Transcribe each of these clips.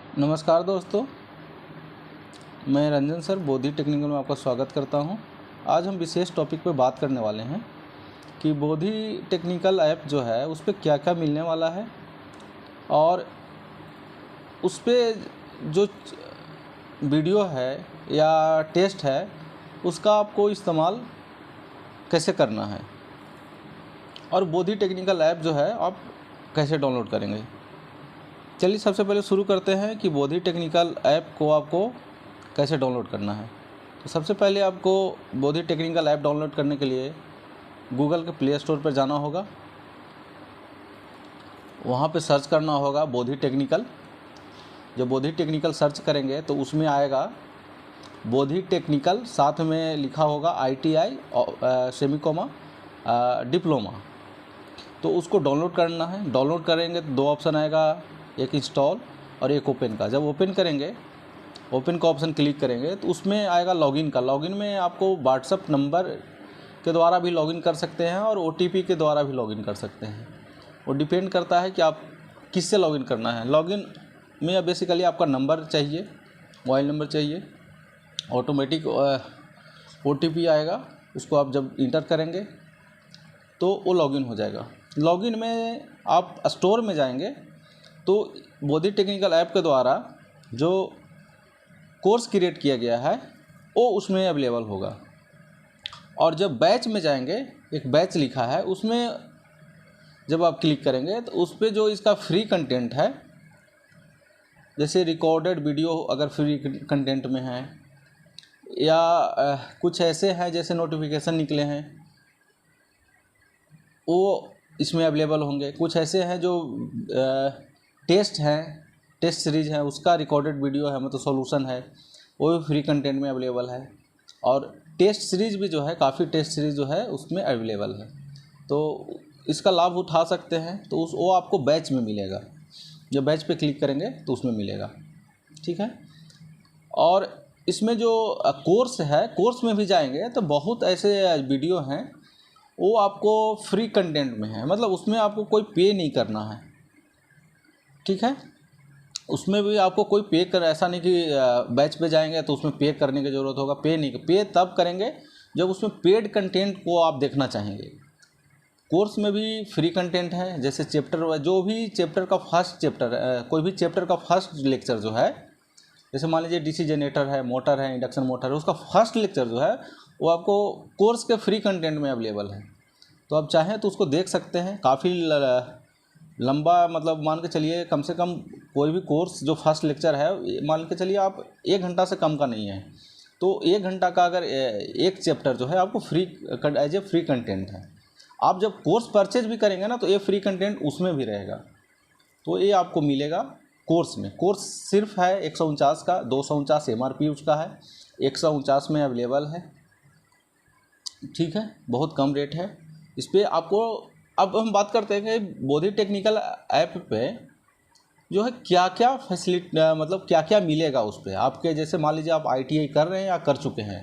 नमस्कार दोस्तों, मैं रंजन सर बोधि टेक्निकल में आपका स्वागत करता हूं। आज हम विशेष टॉपिक पर बात करने वाले हैं कि बोधि टेक्निकल ऐप जो है उस पर क्या क्या मिलने वाला है और उस पर जो वीडियो है या टेस्ट है उसका आपको इस्तेमाल कैसे करना है और बोधि टेक्निकल ऐप जो है आप कैसे डाउनलोड करेंगे। चलिए सबसे पहले शुरू करते हैं कि बोधि टेक्निकल ऐप को आपको कैसे डाउनलोड करना है। तो सबसे पहले आपको बोधि टेक्निकल ऐप डाउनलोड करने के लिए गूगल के प्ले स्टोर पर जाना होगा। वहाँ पे सर्च करना होगा बोधि टेक्निकल। जब बोधि टेक्निकल सर्च करेंगे तो उसमें आएगा बोधि टेक्निकल, साथ में लिखा होगा ITI सेमीकोमा डिप्लोमा। तो उसको डाउनलोड करना है। डाउनलोड करेंगे तो दो ऑप्शन आएगा, एक इंस्टॉल और एक ओपन का। जब ओपन करेंगे, ओपन का ऑप्शन क्लिक करेंगे तो उसमें आएगा लॉगिन का। लॉगिन में आपको व्हाट्सएप नंबर के द्वारा भी लॉगिन कर सकते हैं और OTP के द्वारा भी लॉगिन कर सकते हैं। वो डिपेंड करता है कि आप किससे लॉगिन करना है। लॉगिन में बेसिकली आपका नंबर चाहिए, मोबाइल नंबर चाहिए। ऑटोमेटिक OTP आएगा, उसको आप जब इंटर करेंगे तो वो लॉगिन हो जाएगा। लॉगिन में आप स्टोर में जाएंगे तो बोधि टेक्निकल ऐप के द्वारा जो कोर्स क्रिएट किया गया है वो उसमें अवेलेबल होगा। और जब बैच में जाएंगे, एक बैच लिखा है, उसमें जब आप क्लिक करेंगे तो उस पर जो इसका फ्री कंटेंट है, जैसे रिकॉर्डेड वीडियो अगर फ्री कंटेंट में है या कुछ ऐसे हैं जैसे नोटिफिकेशन निकले हैं वो इसमें अवेलेबल होंगे। कुछ ऐसे हैं जो टेस्ट हैं, टेस्ट सीरीज़ है, उसका रिकॉर्डेड वीडियो है, मतलब सॉल्यूशन है, वो भी फ्री कंटेंट में अवेलेबल है। और टेस्ट सीरीज़ भी जो है, काफ़ी टेस्ट सीरीज़ जो है उसमें अवेलेबल है। तो इसका लाभ उठा सकते हैं। तो वो आपको बैच में मिलेगा। जब बैच पे क्लिक करेंगे तो उसमें मिलेगा, ठीक है। और इसमें जो कोर्स है, कोर्स में भी जाएंगे तो बहुत ऐसे वीडियो हैं वो आपको फ्री कंटेंट में है, मतलब उसमें आपको कोई पे नहीं करना है, ठीक है। उसमें भी आपको कोई पे कर, ऐसा नहीं कि बैच पे जाएंगे तो उसमें पे करने की ज़रूरत होगा। पे नहीं, पे तब करेंगे जब उसमें पेड कंटेंट को आप देखना चाहेंगे। कोर्स में भी फ्री कंटेंट है, जैसे चैप्टर, जो भी चैप्टर का फर्स्ट चैप्टर, कोई भी चैप्टर का फर्स्ट लेक्चर जो है, जैसे मान लीजिए DC जनरेटर है, मोटर है, इंडक्शन मोटर है, उसका फर्स्ट लेक्चर जो है वो आपको कोर्स के फ्री कंटेंट में अवेलेबल है। तो आप चाहें तो उसको देख सकते हैं। काफ़ी लंबा, मतलब मान के चलिए कम से कम कोई भी कोर्स जो फर्स्ट लेक्चर है, मान के चलिए आप 1 घंटा से कम का नहीं है, तो 1 घंटा का अगर एक चैप्टर जो है आपको free as a free content है। आप जब कोर्स परचेज भी करेंगे ना तो ये फ्री कंटेंट उसमें भी रहेगा। तो ये आपको मिलेगा कोर्स में। कोर्स सिर्फ है 149 का, 249 MRP उसका है, 149 में अवेलेबल है, ठीक है। बहुत कम रेट है इस पर आपको। अब हम बात करते हैं कि बोधि टेक्निकल ऐप पे जो है क्या क्या फैसिलिटी, मतलब क्या क्या मिलेगा उस पर आपके। जैसे मान लीजिए आप ITI कर रहे हैं या कर चुके हैं,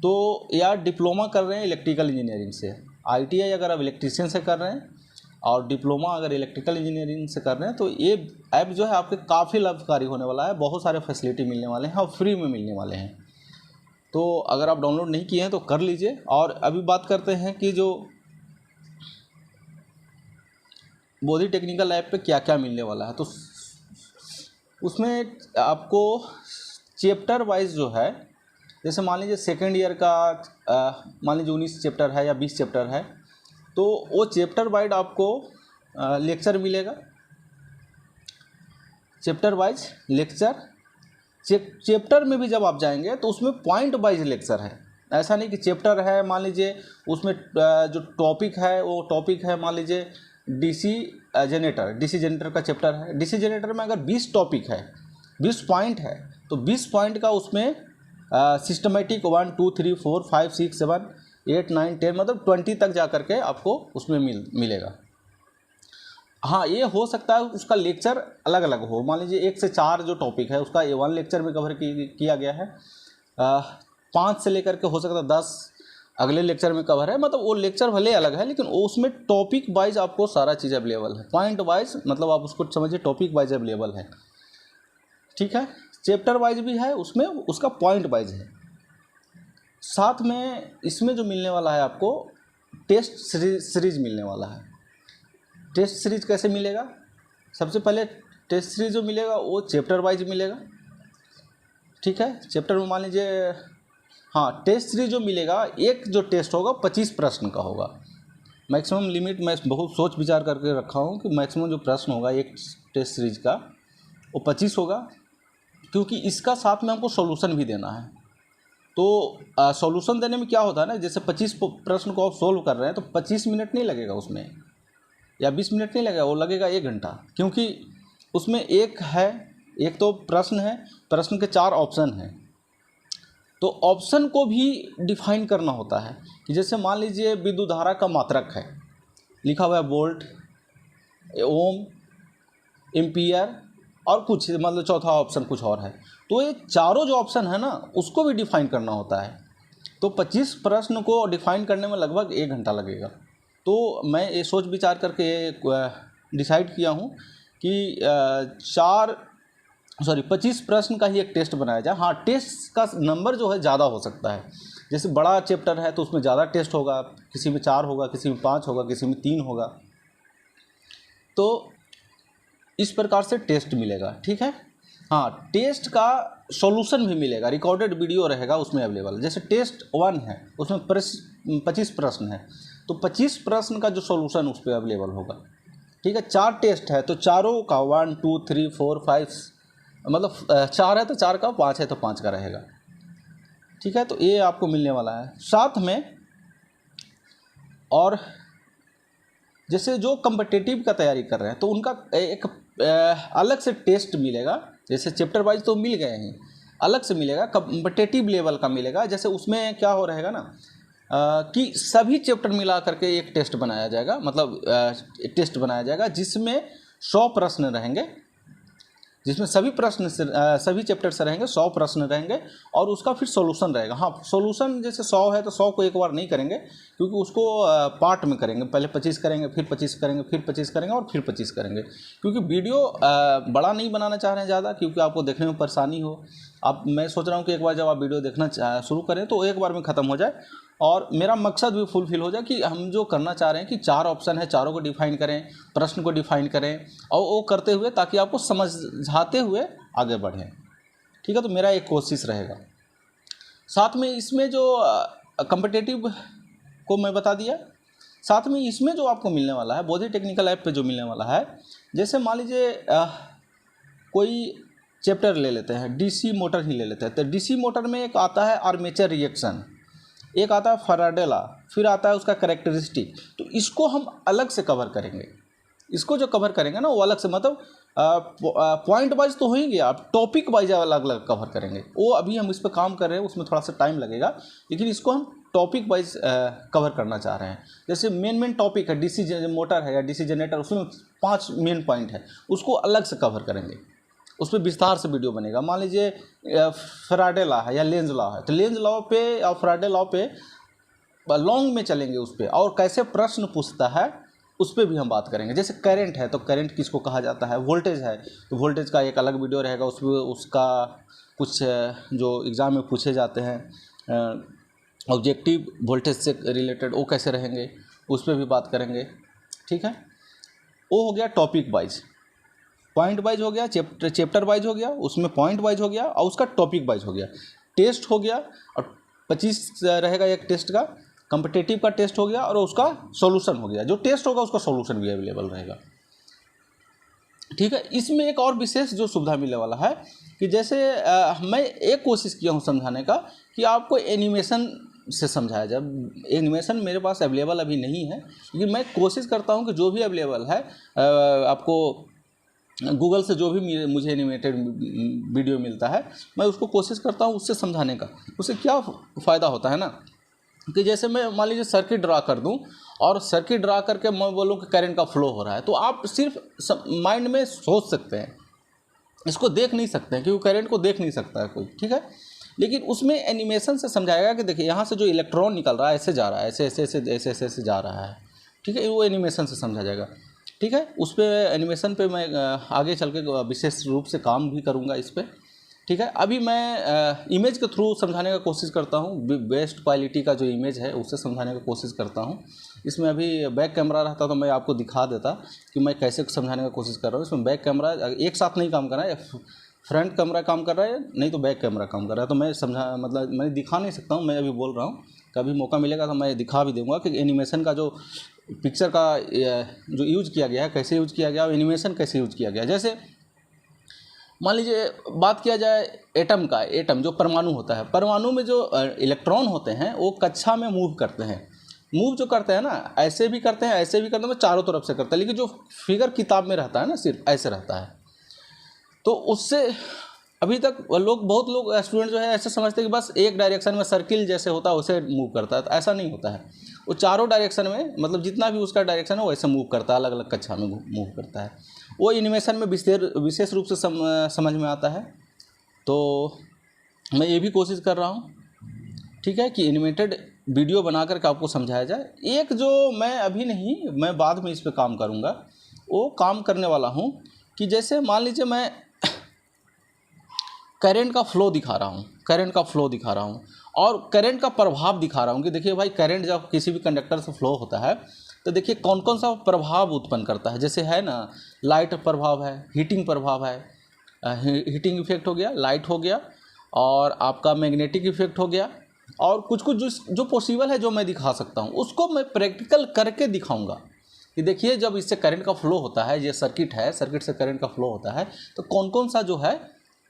तो या डिप्लोमा कर रहे हैं इलेक्ट्रिकल इंजीनियरिंग से। ITI अगर आप इलेक्ट्रीशियन से कर रहे हैं और डिप्लोमा अगर इलेक्ट्रिकल इंजीनियरिंग से कर रहे हैं, तो ये ऐप जो है आपके काफ़ी लाभकारी होने वाला है। बहुत सारे फैसिलिटी मिलने वाले हैं और फ्री में मिलने वाले हैं। तो अगर आप डाउनलोड नहीं किए हैं तो कर लीजिए। और अभी बात करते हैं कि जो बोधि टेक्निकल ऐप पे क्या क्या मिलने वाला है। तो उसमें आपको चैप्टर वाइज जो है, जैसे मान लीजिए सेकेंड ईयर का मान लीजिए 19 चैप्टर है या 20 चैप्टर है, तो वो चैप्टर वाइज आपको लेक्चर मिलेगा। चैप्टर वाइज लेक्चर, चैप्टर में भी जब आप जाएंगे तो उसमें पॉइंट वाइज लेक्चर है। ऐसा नहीं कि चैप्टर है, मान लीजिए उसमें जो टॉपिक है वो टॉपिक है, मान लीजिए DC जनरेटर का चैप्टर है। DC जनरेटर में अगर 20 टॉपिक है, 20 पॉइंट है, तो 20 पॉइंट का उसमें सिस्टमेटिक 1 2 3 4 5 6 7 8 9 10 मतलब 20 तक जा करके आपको उसमें मिलेगा। हाँ, ये हो सकता है उसका लेक्चर अलग अलग हो। मान लीजिए 1 से 4 जो टॉपिक है उसका 1 लेक्चर में कवर किया गया है, 5 से लेकर के हो सकता है 10 अगले लेक्चर में कवर है। मतलब वो लेक्चर भले अलग है लेकिन उसमें टॉपिक वाइज आपको सारा चीज़ अवेलेबल है। पॉइंट वाइज मतलब आप उसको समझिए टॉपिक वाइज अवेलेबल है, ठीक है, चैप्टर वाइज भी है, उसमें उसका पॉइंट वाइज है। साथ में इसमें जो मिलने वाला है आपको टेस्ट सीरीज मिलने वाला है। टेस्ट सीरीज कैसे मिलेगा? सबसे पहले टेस्ट सीरीज जो मिलेगा वो चैप्टर वाइज मिलेगा, ठीक है। चैप्टर में मान लीजिए, हाँ, टेस्ट सीरीज जो मिलेगा, एक जो टेस्ट होगा 25 प्रश्न का होगा। मैक्सिमम लिमिट मैं बहुत सोच विचार करके रखा हूँ कि मैक्सिमम जो प्रश्न होगा एक टेस्ट सीरीज का वो 25 होगा, क्योंकि इसका साथ में हमको सॉल्यूशन भी देना है। तो सॉल्यूशन देने में क्या होता है ना, जैसे 25 प्रश्न को आप सोल्व कर रहे हैं तो 25 मिनट नहीं लगेगा उसमें, या 20 मिनट नहीं लगेगा, वो लगेगा 1 घंटा, क्योंकि उसमें एक तो प्रश्न है, प्रश्न के 4 ऑप्शन हैं। तो ऑप्शन को भी डिफाइन करना होता है कि जैसे मान लीजिए विद्युत धारा का मात्रक है, लिखा हुआ है वोल्ट, ओम, एम्पियर और कुछ, मतलब चौथा ऑप्शन कुछ और है। तो ये चारों जो ऑप्शन है ना उसको भी डिफाइन करना होता है। तो 25 प्रश्न को डिफाइन करने में लगभग 1 घंटा लगेगा। तो मैं ये सोच विचार करके डिसाइड किया हूँ कि 25 प्रश्न का ही एक टेस्ट बनाया जाए। हाँ, टेस्ट का नंबर जो है ज़्यादा हो सकता है, जैसे बड़ा चैप्टर है तो उसमें ज़्यादा टेस्ट होगा, किसी में 4 होगा, किसी में 5 होगा, किसी में 3 होगा। तो इस प्रकार से टेस्ट मिलेगा, ठीक है। हाँ, टेस्ट का सॉल्यूशन भी मिलेगा, रिकॉर्डेड वीडियो रहेगा उसमें अवेलेबल। जैसे टेस्ट 1 है, उसमें 25 प्रश्न है, तो 25 प्रश्न का जो सॉल्यूशन उस पर अवेलेबल होगा, ठीक है। 4 टेस्ट है तो चारों का 1 2 3 4 5, मतलब 4 है तो 4 का, 5 है तो 5 का रहेगा, ठीक है। तो ये आपको मिलने वाला है। साथ में और जैसे जो कम्पिटिटिव का तैयारी कर रहे हैं तो उनका एक अलग से टेस्ट मिलेगा। जैसे चैप्टर वाइज तो मिल गए हैं, अलग से मिलेगा, कम्पिटिटिव लेवल का मिलेगा। जैसे उसमें क्या हो रहेगा ना कि सभी चैप्टर मिला करके एक टेस्ट बनाया जाएगा, मतलब टेस्ट बनाया जाएगा जिसमें 100 प्रश्न रहेंगे, जिसमें सभी चैप्टर से रहेंगे, 100 प्रश्न रहेंगे और उसका फिर सॉल्यूशन रहेगा। हाँ, सॉल्यूशन जैसे 100 है तो 100 को एक बार नहीं करेंगे, क्योंकि उसको पार्ट में करेंगे, पहले 25 करेंगे, फिर 25 करेंगे, फिर 25 करेंगे और फिर 25 करेंगे, क्योंकि वीडियो बड़ा नहीं बनाना चाह रहे हैं ज़्यादा, क्योंकि आपको देखने में परेशानी हो। अब मैं सोच रहा हूँ कि एक बार जब आप वीडियो देखना शुरू करें तो एक बार में ख़त्म हो जाए और मेरा मकसद भी फुलफिल हो जाए कि हम जो करना चाह रहे हैं कि 4 ऑप्शन है, चारों को डिफाइन करें, प्रश्न को डिफाइन करें और वो करते हुए ताकि आपको समझाते हुए आगे बढ़ें, ठीक है। तो मेरा एक कोशिश रहेगा। साथ में इसमें जो कम्पिटिटिव को मैं बता दिया, साथ में इसमें जो आपको मिलने वाला है बोधि टेक्निकल ऐप पे जो मिलने वाला है, जैसे मान लीजिए कोई चैप्टर ले लेते हैं, डीसी मोटर ही ले लेते हैं, तो डीसी मोटर में एक आता है आर्मेचर रिएक्शन, एक आता है फैराडे लॉ, फिर आता है उसका कैरेक्टरिस्टिक। तो इसको हम अलग से कवर करेंगे। इसको जो कवर करेंगे ना वो अलग से, मतलब पॉइंट वाइज तो होंगे, आप टॉपिक वाइज अलग अलग कवर करेंगे। वो अभी हम इस पर काम कर रहे हैं, उसमें थोड़ा सा टाइम लगेगा, लेकिन इसको हम टॉपिक वाइज कवर करना चाह रहे हैं। जैसे मेन टॉपिक है डीसी मोटर है या डीसी जनरेटर, उसमें 5 मेन पॉइंट है, उसको अलग से कवर करेंगे, उस पर विस्तार से वीडियो बनेगा। मान लीजिए फैराडे लॉ है या लेंज लॉ है, तो लेंज लॉ पे और फैराडे लॉ पे लॉन्ग में चलेंगे उस पर, और कैसे प्रश्न पूछता है उस पर भी हम बात करेंगे। जैसे करंट है तो करंट किसको कहा जाता है, वोल्टेज है तो वोल्टेज का एक अलग वीडियो रहेगा, उसमें उसका कुछ जो एग्ज़ाम में पूछे जाते हैं ऑब्जेक्टिव वोल्टेज से रिलेटेड वो कैसे रहेंगे, उस पर भी बात करेंगे, ठीक है। वो हो गया टॉपिक वाइज, पॉइंट वाइज हो गया, चैप्टर वाइज हो गया, उसमें पॉइंट वाइज हो गया और उसका टॉपिक वाइज हो गया, टेस्ट हो गया और 25 रहेगा एक टेस्ट का, कम्पिटिटिव का टेस्ट हो गया और उसका सॉल्यूशन हो गया। जो टेस्ट होगा उसका सॉल्यूशन भी अवेलेबल रहेगा, ठीक है। इसमें एक और विशेष जो सुविधा मिलने वाला है कि जैसे मैं एक कोशिश किया हूँ समझाने का कि आपको एनिमेशन से समझाया जाए। एनिमेशन मेरे पास अवेलेबल अभी नहीं है, लेकिन मैं कोशिश करता हूँ कि जो भी अवेलेबल है आपको गूगल से जो भी मुझे एनिमेटेड वीडियो मिलता है मैं उसको कोशिश करता हूँ उससे समझाने का। उससे क्या फ़ायदा होता है ना कि जैसे मैं मान लीजिए सर्किट ड्रा कर दूं और सर्किट ड्रा करके मैं बोलूं कि करंट का फ्लो हो रहा है, तो आप सिर्फ माइंड में सोच सकते हैं, इसको देख नहीं सकते हैं क्योंकि करंट को देख नहीं सकता है कोई, ठीक है। लेकिन उसमें एनिमेशन से समझाएगा कि देखिए यहाँ से जो इलेक्ट्रॉन निकल रहा है ऐसे जा रहा है, ऐसे ऐसे ऐसे ऐसे ऐसे ऐसे जा रहा है, ठीक है। वो एनिमेशन से समझा जाएगा। ठीक है। उस पे एनिमेशन पे मैं आगे चल के विशेष रूप से काम भी करूँगा इस पे, ठीक है। अभी मैं इमेज के थ्रू समझाने का कोशिश करता हूँ, बेस्ट क्वालिटी का जो इमेज है उससे समझाने का कोशिश करता हूँ। इसमें अभी बैक कैमरा रहता तो मैं आपको दिखा देता कि मैं कैसे समझाने का कोशिश कर रहा हूँ। इसमें बैक कैमरा एक साथ नहीं काम कर रहा है, फ्रंट कैमरा काम कर रहा है नहीं तो बैक कैमरा काम कर रहा है, तो मैं समझा मतलब मैं दिखा नहीं सकता हूँ, मैं अभी बोल रहा हूँ। कभी मौका मिलेगा तो मैं दिखा भी दूँगा कि एनिमेशन का जो पिक्चर का जो यूज़ किया गया है, कैसे यूज़ किया गया और एनिमेशन कैसे यूज़ किया गया। जैसे मान लीजिए बात किया जाए एटम का, एटम जो परमाणु होता है, परमाणु में जो इलेक्ट्रॉन होते हैं वो कक्षा में मूव करते हैं। मूव जो करते हैं ना, ऐसे भी करते हैं ऐसे भी करते हैं, चारों तरफ से करते हैं, लेकिन जो फिगर किताब में रहता है ना सिर्फ ऐसे रहता है। तो उससे अभी तक बहुत लोग स्टूडेंट जो है ऐसे समझते हैं कि बस एक डायरेक्शन में सर्किल जैसे होता है वैसे मूव करता है, तो ऐसा नहीं होता है। वो चारों डायरेक्शन में मतलब जितना भी उसका डायरेक्शन है वैसे मूव करता है, अलग अलग कक्षा में मूव करता है। वो एनिमेशन में विशेष रूप से समझ में आता है। तो मैं ये भी कोशिश कर रहा हूँ, ठीक है, कि एनिमेटेड वीडियो बना करके आपको समझाया जाए। एक जो मैं अभी नहीं, मैं बाद में इस पर काम करूँगा, वो काम करने वाला हूँ कि जैसे मान लीजिए मैं करंट का फ्लो दिखा रहा हूँ और करंट का प्रभाव दिखा रहा हूँ कि देखिए भाई करंट जब किसी भी कंडक्टर से फ्लो होता है तो देखिए कौन कौन सा प्रभाव उत्पन्न करता है। जैसे है ना, लाइट प्रभाव है, हीटिंग प्रभाव है, हीटिंग इफेक्ट हो गया, लाइट हो गया, और आपका मैग्नेटिक इफेक्ट हो गया, और कुछ कुछ जो पॉसिबल है जो मैं दिखा सकता हूँ उसको मैं प्रैक्टिकल करके दिखाऊँगा कि देखिए जब इससे करंट का फ्लो होता है, ये सर्किट है, सर्किट से करंट का फ्लो होता है तो कौन कौन सा जो है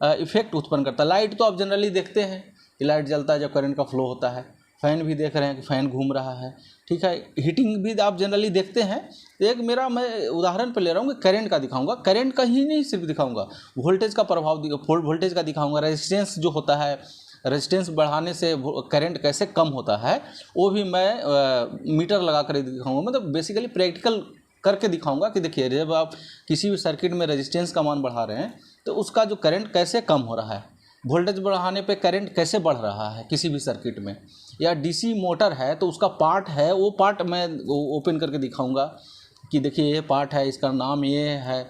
इफेक्ट उत्पन्न करता है। लाइट तो आप जनरली देखते हैं कि लाइट जलता है जब करंट का फ्लो होता है, फ़ैन भी देख रहे हैं कि फ़ैन घूम रहा है, ठीक है। हीटिंग भी आप जनरली देखते हैं। एक मेरा मैं उदाहरण पर ले रहा हूँ कि करंट का दिखाऊंगा, करंट का ही नहीं सिर्फ दिखाऊंगा, वोल्टेज का प्रभाव, वोल्टेज का दिखाऊंगा, रेजिस्टेंस जो होता है, रेजिस्टेंस बढ़ाने से करंट कैसे कम होता है वो भी मैं मीटर लगा कर दिखाऊंगा। मतलब बेसिकली प्रैक्टिकल करके दिखाऊंगा कि देखिए जब आप किसी भी सर्किट में रेजिस्टेंस का मान बढ़ा रहे हैं तो उसका जो करंट कैसे कम हो रहा है, वोल्टेज बढ़ाने पे करंट कैसे बढ़ रहा है किसी भी सर्किट में, या डीसी मोटर है तो उसका पार्ट है, वो पार्ट मैं ओपन करके दिखाऊंगा कि देखिए ये पार्ट है, इसका नाम ये है।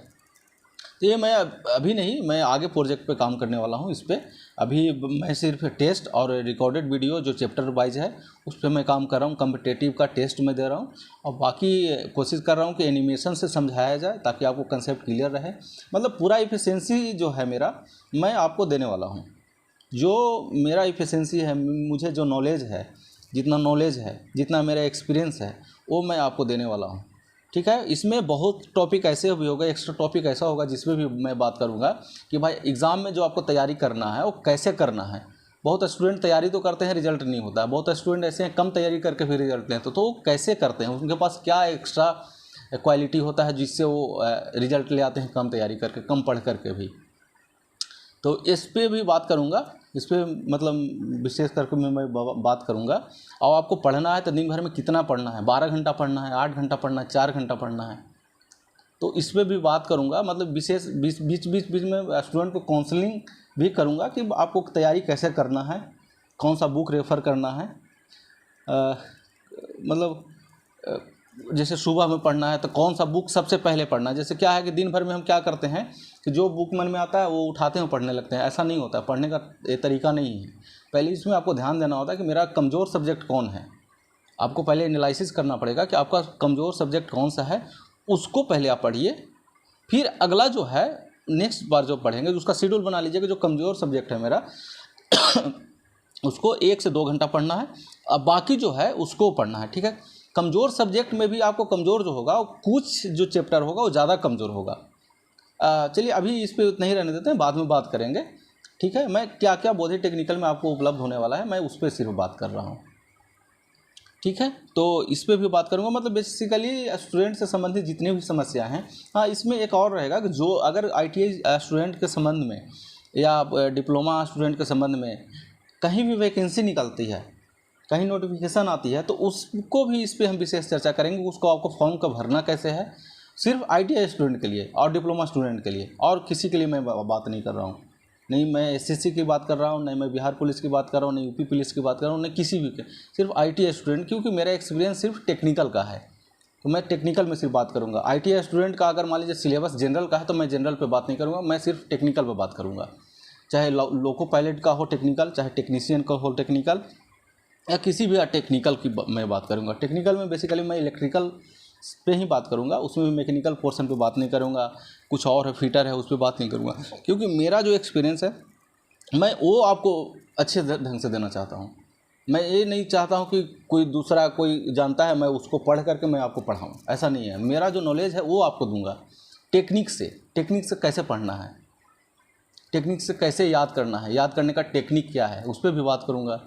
तो ये मैं अभी नहीं, मैं आगे प्रोजेक्ट पे काम करने वाला हूँ इस पर। अभी मैं सिर्फ टेस्ट और रिकॉर्डेड वीडियो जो चैप्टर वाइज है उस पर मैं काम कर रहा हूँ, कॉम्पिटिटिव का टेस्ट मैं दे रहा हूँ, और बाकी कोशिश कर रहा हूँ कि एनिमेशन से समझाया जाए ताकि आपको कंसेप्ट क्लियर रहे। मतलब पूरा इफिशिएंसी जो है मेरा मैं आपको देने वाला हूँ। जो मेरा इफिशिएंसी है, मुझे जो नॉलेज है, जितना नॉलेज है, जितना मेरा एक्सपीरियंस है वो मैं आपको देने वाला हूँ, ठीक है। इसमें बहुत टॉपिक ऐसे भी होगा, एक्स्ट्रा टॉपिक ऐसा होगा जिसमें भी मैं बात करूँगा कि भाई एग्ज़ाम में जो आपको तैयारी करना है वो कैसे करना है। बहुत स्टूडेंट तैयारी तो करते हैं, रिजल्ट नहीं होता है। बहुत स्टूडेंट ऐसे हैं कम तैयारी करके फिर रिजल्ट लेते हैं, तो वो कैसे करते हैं, उनके पास क्या एक्स्ट्रा क्वालिटी होता है जिससे वो रिजल्ट ले आते हैं कम तैयारी करके, कम पढ़ करके भी। तो इस पर भी बात करूँगा, इस पर मतलब विशेष करके मैं बात करूँगा। और आपको पढ़ना है तो दिन भर में कितना पढ़ना है, 12 घंटा पढ़ना है, 8 घंटा पढ़ना है, 4 घंटा पढ़ना है, तो इस पर भी बात करूँगा। मतलब विशेष बीच में स्टूडेंट को काउंसलिंग भी करूँगा कि आपको तैयारी कैसे करना है, कौन सा बुक रेफ़र करना है। मतलब जैसे सुबह में पढ़ना है तो कौन सा बुक सबसे पहले पढ़ना है। जैसे क्या है कि दिन भर में हम क्या करते हैं कि जो बुक मन में आता है वो उठाते हैं पढ़ने लगते हैं, ऐसा नहीं होता, पढ़ने का ये तरीका नहीं है। पहले इसमें आपको ध्यान देना होता है कि मेरा कमज़ोर सब्जेक्ट कौन है। आपको पहले एनालिसिस करना पड़ेगा कि आपका कमज़ोर सब्जेक्ट कौन सा है, उसको पहले आप पढ़िए। फिर अगला जो है नेक्स्ट बार जो पढ़ेंगे उसका शेड्यूल बना लीजिए कि जो कमज़ोर सब्जेक्ट है मेरा उसको 1 से 2 घंटा पढ़ना है, अब बाकी जो है उसको पढ़ना है, ठीक है। कमज़ोर सब्जेक्ट में भी आपको कमज़ोर जो होगा कुछ जो चैप्टर होगा वो ज़्यादा कमज़ोर होगा। चलिए अभी इस पर उतना ही रहने देते हैं, बाद में बात करेंगे, ठीक है। मैं क्या क्या बोधे टेक्निकल में आपको उपलब्ध होने वाला है मैं उस पर सिर्फ बात कर रहा हूँ, ठीक है। तो इस पर भी बात करूँगा। मतलब बेसिकली स्टूडेंट से संबंधित जितनी भी समस्या हैं। हाँ, इसमें एक और रहेगा कि जो अगर ITI स्टूडेंट के संबंध में या डिप्लोमा स्टूडेंट के संबंध में कहीं भी वैकेंसी निकलती है, कहीं नोटिफिकेशन आती है, तो उसको भी इस पर हम विशेष चर्चा करेंगे। उसको आपको फॉर्म का भरना कैसे है, सिर्फ ITI स्टूडेंट के लिए और डिप्लोमा स्टूडेंट के लिए, और किसी के लिए मैं बात नहीं कर रहा हूँ। नहीं मैं SSC की बात कर रहा हूँ, नहीं मैं बिहार पुलिस की बात कर रहा हूँ, नहीं UP पुलिस की बात कर रहा हूँ, नहीं किसी भी के, सिर्फ ITI स्टूडेंट, क्योंकि मेरा एक्सपीरियंस सिर्फ टेक्निकल का है। तो मैं टेक्निकल में सिर्फ बात करूँगा। ITI स्टूडेंट का अगर मान लीजिए सिलेबस जनरल का है तो मैं जनरल पे बात नहीं करूँगा, मैं सिर्फ टेक्निकल पे बात करूँगा। चाहे लोको पायलट का हो टेक्निकल, चाहे टेक्नीशियन का हो टेक्निकल, या किसी भी टेक्निकल की मैं बात करूँगा। टेक्निकल में बेसिकली मैं इलेक्ट्रिकल पे ही बात करूँगा, उसमें भी मैकेनिकल पोर्शन पे बात नहीं करूँगा। कुछ और है, फिटर है, उस पर बात नहीं करूँगा, क्योंकि मेरा जो एक्सपीरियंस है मैं वो आपको अच्छे ढंग से देना चाहता हूँ। मैं ये नहीं चाहता हूँ कि कोई दूसरा कोई जानता है मैं उसको पढ़ करके मैं आपको पढ़ाऊँ, ऐसा नहीं है। मेरा जो नॉलेज है वो आपको दूंगा टेक्निक से कैसे पढ़ना है, टेक्निक से कैसे याद करना है, याद करने का टेक्निक क्या है उस पर भी बात करूँगा।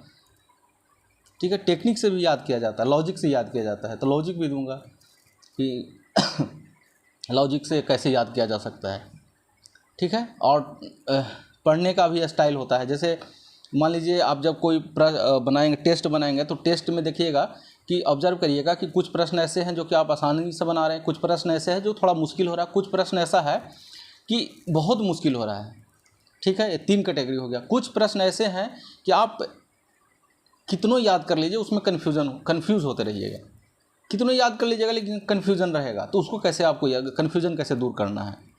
ठीक है, टेक्निक से भी याद किया जाता है, लॉजिक से याद किया जाता है, तो लॉजिक भी दूंगा कि लॉजिक से कैसे याद किया जा सकता है। ठीक है, और पढ़ने का भी स्टाइल होता है। जैसे मान लीजिए आप जब कोई बनाएंगे, टेस्ट बनाएंगे, तो टेस्ट में देखिएगा कि ऑब्जर्व करिएगा कि कुछ प्रश्न ऐसे हैं जो कि आप आसानी से बना रहे हैं, कुछ प्रश्न ऐसे हैं जो थोड़ा मुश्किल हो रहा है, कुछ प्रश्न ऐसा है कि बहुत मुश्किल हो रहा है। ठीक है, ये 3 कैटेगरी हो गया। कुछ प्रश्न ऐसे हैं कि आप कितनों याद कर लीजिए उसमें कन्फ्यूज़ होते रहिएगा, कितनों याद कर लीजिएगा लेकिन कन्फ्यूज़न रहेगा, तो उसको कैसे आपको कन्फ्यूज़न कैसे दूर करना है।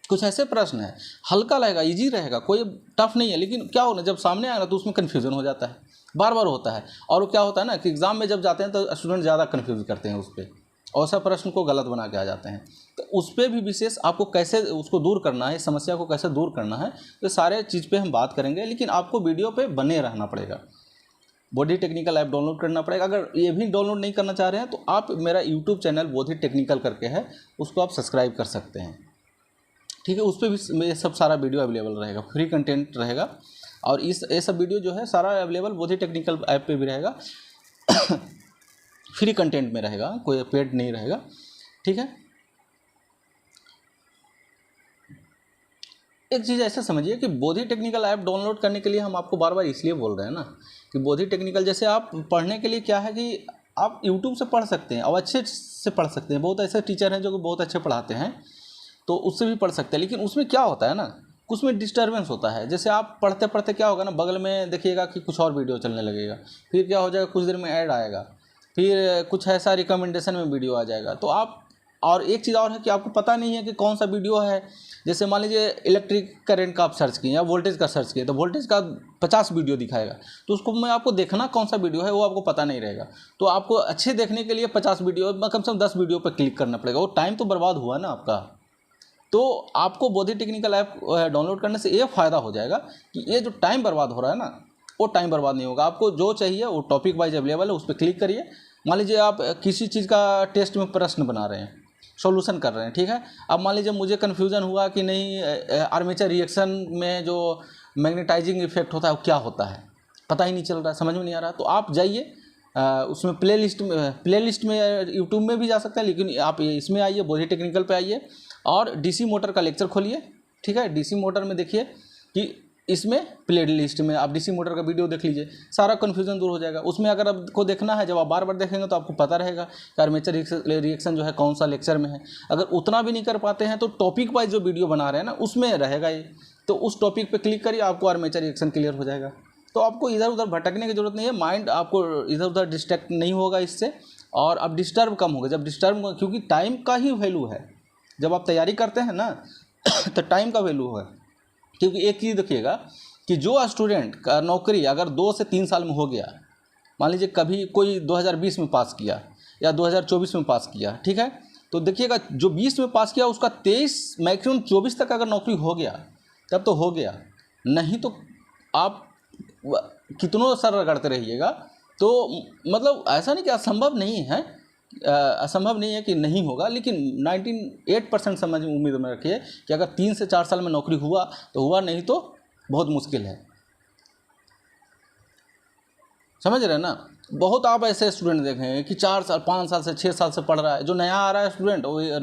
कुछ ऐसे प्रश्न है हल्का रहेगा, इजी रहेगा, कोई टफ नहीं है, लेकिन क्या होना जब सामने आएगा तो उसमें कन्फ्यूज़न हो जाता है, बार बार होता है। और वो क्या होता है ना कि एग्ज़ाम में जब जाते हैं तो स्टूडेंट ज़्यादा कन्फ्यूज़ करते हैं उस पर, और ऐसा प्रश्न को गलत बना के आ जाते हैं। तो उस पर भी विशेष आपको कैसे उसको दूर करना है, समस्या को कैसे दूर करना है, तो सारे चीज़ पे हम बात करेंगे। लेकिन आपको वीडियो पे बने रहना पड़ेगा, बोधी टेक्निकल ऐप डाउनलोड करना पड़ेगा। अगर ये भी डाउनलोड नहीं करना चाह रहे हैं तो आप मेरा यूट्यूब चैनल बोधी टेक्निकल करके है, उसको आप सब्सक्राइब कर सकते हैं। ठीक है, उस पर भी ये सब सारा वीडियो अवेलेबल रहेगा, फ्री कंटेंट रहेगा। और ये सब वीडियो जो है सारा अवेलेबल बोधी टेक्निकल ऐप पे भी रहेगा फ्री कंटेंट में रहेगा, कोई पेड नहीं रहेगा। ठीक है, एक चीज़ ऐसे समझिए कि बोधी टेक्निकल ऐप डाउनलोड करने के लिए हम आपको बार बार इसलिए बोल रहे हैं ना कि बोधी टेक्निकल जैसे आप पढ़ने के लिए क्या है कि आप यूट्यूब से पढ़ सकते हैं और अच्छे से पढ़ सकते हैं। बहुत ऐसे टीचर हैं जो कि बहुत अच्छे पढ़ाते हैं, तो उससे भी पढ़ सकते हैं। लेकिन उसमें क्या होता है ना, कुछ में डिस्टर्बेंस होता है। जैसे आप पढ़ते पढ़ते क्या होगा ना, बगल में देखिएगा कि कुछ और वीडियो चलने लगेगा, फिर क्या हो जाएगा, कुछ देर में ऐड आएगा, फिर कुछ ऐसा रिकमेंडेशन में वीडियो आ जाएगा। तो आप, और एक चीज़ और है कि आपको पता नहीं है कि कौन सा वीडियो है। जैसे मान लीजिए इलेक्ट्रिक करंट का आप सर्च किए या वोल्टेज का सर्च किए, तो वोल्टेज का 50 वीडियो दिखाएगा, तो उसको में आपको देखना कौन सा वीडियो है वो आपको पता नहीं रहेगा। तो आपको अच्छे देखने के लिए 50 वीडियो, कम से कम 10 वीडियो पर क्लिक करना पड़ेगा, वो टाइम तो बर्बाद हुआ ना आपका। तो आपको बोधी टेक्निकल ऐप डाउनलोड करने से ये फ़ायदा हो जाएगा कि ये जो टाइम बर्बाद हो रहा है ना, वो टाइम बर्बाद नहीं होगा। आपको जो चाहिए वो टॉपिक वाइज अवेलेबल है, उस पर क्लिक करिए। मान लीजिए आप किसी चीज़ का टेस्ट में प्रश्न बना रहे हैं, सॉल्यूशन कर रहे हैं, ठीक है। अब मान लीजिए मुझे कन्फ्यूज़न हुआ कि नहीं आर्मेचर रिएक्शन में जो मैग्नेटाइजिंग इफेक्ट होता है वो क्या होता है, पता ही नहीं चल रहा है, समझ में नहीं आ रहा। तो आप जाइए उसमें प्लेलिस्ट में यूट्यूब में भी जा सकते हैं, लेकिन आप इसमें आइए, बोधी टेक्निकल पे आइए और डीसी मोटर का लेक्चर खोलिए। ठीक है, डीसी मोटर में देखिए कि इसमें प्ले लिस्ट में आप डीसी मोटर का वीडियो देख लीजिए, सारा कन्फ्यूजन दूर हो जाएगा। उसमें अगर आपको देखना है, जब आप बार बार देखेंगे तो आपको पता रहेगा कि आर्मेचर रिएक्शन जो है कौन सा लेक्चर में है। अगर उतना भी नहीं कर पाते हैं तो टॉपिक वाइज जो वीडियो बना रहे हैं ना उसमें रहेगा ये, तो उस टॉपिक पे क्लिक करिए, आपको आर्मेचर रिएक्शन क्लियर हो जाएगा। तो आपको इधर उधर भटकने की जरूरत नहीं है, माइंड आपको इधर उधर डिस्ट्रैक्ट नहीं होगा इससे, और अब डिस्टर्ब कम होगा। जब डिस्टर्ब, क्योंकि टाइम का ही वैल्यू है, जब आप तैयारी करते हैं ना तो टाइम का वैल्यू है। क्योंकि एक चीज़ देखिएगा कि जो स्टूडेंट का नौकरी अगर 2 से 3 साल में हो गया, मान लीजिए कभी कोई 2020 में पास किया या 2024 में पास किया, ठीक है, तो देखिएगा जो 20 में पास किया उसका 23 मैक्सिमम 24 तक अगर नौकरी हो गया तब तो हो गया, नहीं तो आप कितनों सर रगड़ते रहिएगा। तो मतलब ऐसा नहीं कि असंभव नहीं है, असंभव नहीं है कि नहीं होगा, लेकिन 98% समझ उम्मीद में रखिए कि अगर 3 से 4 साल में नौकरी हुआ तो हुआ, नहीं तो बहुत मुश्किल है। समझ रहे हैं ना। बहुत आप ऐसे स्टूडेंट देखेंगे कि 4 साल 5 साल से 6 साल से पढ़ रहा है, जो नया आ रहा है स्टूडेंट वो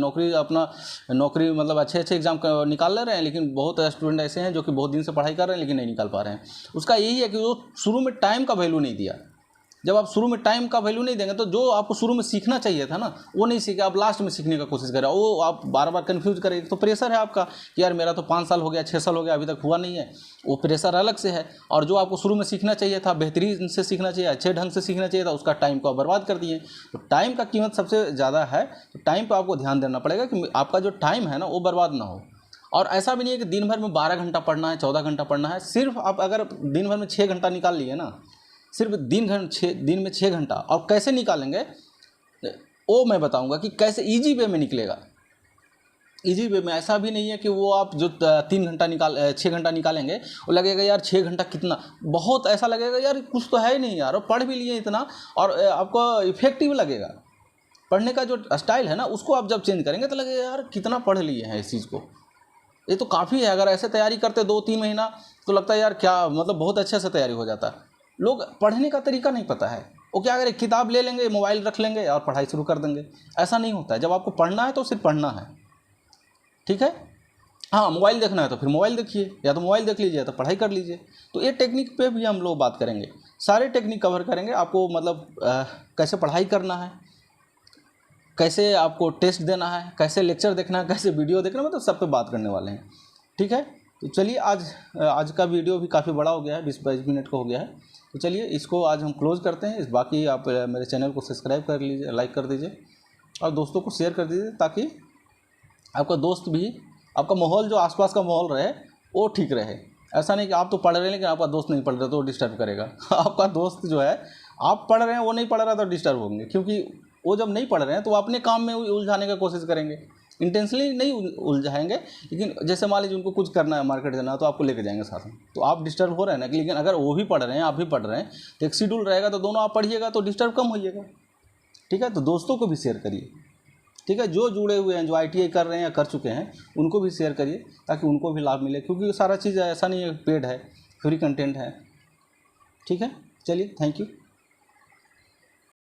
नौकरी मतलब अच्छे एग्जाम निकाल ले रहे हैं, लेकिन बहुत स्टूडेंट ऐसे हैं जो कि बहुत दिन से पढ़ाई कर रहे हैं लेकिन नहीं निकाल पा रहे हैं। उसका यही है कि वो शुरू में टाइम का वैल्यू नहीं दिया, जब आप शुरू में टाइम का वैल्यू नहीं देंगे तो जो आपको शुरू में सीखना चाहिए था ना वो नहीं सीखे, आप लास्ट में सीखने का कोशिश करें, वो आप बार बार कन्फ्यूज करेंगे। तो प्रेशर है आपका कि यार मेरा तो 5 साल हो गया, 6 साल हो गया, अभी तक हुआ नहीं है, वो प्रेशर अलग से है। और जो आपको शुरू में सीखना चाहिए था, बेहतरीन से सीखना चाहिए, अच्छे ढंग से सीखना चाहिए था, उसका टाइम को आप बर्बाद कर दिए। तो टाइम का कीमत सबसे ज़्यादा है, तो टाइम पर आपको ध्यान देना पड़ेगा कि आपका जो टाइम है ना वो बर्बाद ना हो। और ऐसा भी नहीं है कि दिन भर में 12 घंटा पढ़ना है, 14 घंटा पढ़ना है। सिर्फ आप अगर दिन भर में 6 घंटा निकाल लिए ना, सिर्फ दिन में 6 घंटा, और कैसे निकालेंगे वो मैं बताऊंगा कि कैसे ईजी वे में निकलेगा। ईजी वे में ऐसा भी नहीं है कि वो आप जो 6 घंटा निकालेंगे वो लगेगा यार 6 घंटा कितना, बहुत ऐसा लगेगा यार कुछ तो है ही नहीं यार, और पढ़ भी लिए इतना, और आपको इफेक्टिव लगेगा। पढ़ने का जो स्टाइल है ना उसको आप जब चेंज करेंगे तो लगेगा यार कितना पढ़ लिए हैं इस चीज़ को, ये तो काफ़ी है। अगर ऐसे तैयारी करते 2-3 महीना तो लगता है यार क्या मतलब बहुत अच्छे से तैयारी हो जाता। लोग पढ़ने का तरीका नहीं पता है, वो क्या करें, किताब ले लेंगे, मोबाइल रख लेंगे और पढ़ाई शुरू कर देंगे। ऐसा नहीं होता है। जब आपको पढ़ना है तो सिर्फ पढ़ना है, ठीक है। हाँ, मोबाइल देखना है तो फिर मोबाइल देखिए, या तो मोबाइल देख लीजिए या तो पढ़ाई कर लीजिए। तो ये टेक्निक पे भी हम लोग बात करेंगे, सारे टेक्निक कवर करेंगे। आपको मतलब कैसे पढ़ाई करना है, कैसे आपको टेस्ट देना है, कैसे लेक्चर देखना है, कैसे वीडियो देखना है, मतलब सब पे बात करने वाले हैं, ठीक है। तो चलिए आज का वीडियो भी काफ़ी बड़ा हो गया है, 20-22 मिनट का हो गया है। तो चलिए इसको आज हम क्लोज़ करते हैं। बाकी आप मेरे चैनल को सब्सक्राइब कर लीजिए, लाइक कर दीजिए और दोस्तों को शेयर कर दीजिए, ताकि आपका दोस्त भी, आपका माहौल जो आसपास का माहौल रहे वो ठीक रहे। ऐसा नहीं कि आप तो पढ़ रहे हैं लेकिन आपका दोस्त नहीं पढ़ रहा तो वो डिस्टर्ब करेगा। आपका दोस्त जो है, आप पढ़ रहे हैं वो नहीं पढ़ रहा तो डिस्टर्ब होंगे, क्योंकि वो जब नहीं पढ़ रहे हैं तो वो अपने काम में उलझाने का कोशिश करेंगे। इंटेंशनली नहीं उलझाएंगे, लेकिन जैसे मान लीजिए उनको कुछ करना है, मार्केट जाना है, तो आपको लेके जाएंगे साथ में, तो आप डिस्टर्ब हो रहे हैं ना। लेकिन अगर वो भी पढ़ रहे हैं, आप भी पढ़ रहे हैं, तो एक शेड्यूल रहेगा, तो दोनों आप पढ़िएगा तो डिस्टर्ब कम होइएगा, ठीक है। तो दोस्तों को भी शेयर करिए, ठीक है। जो जुड़े हुए हैं, जो ITI कर रहे हैं या कर चुके हैं, उनको भी शेयर करिए ताकि उनको भी लाभ मिले, क्योंकि सारा चीज़ ऐसा नहीं है पेड है, फ्री कंटेंट है, ठीक है। चलिए, थैंक यू।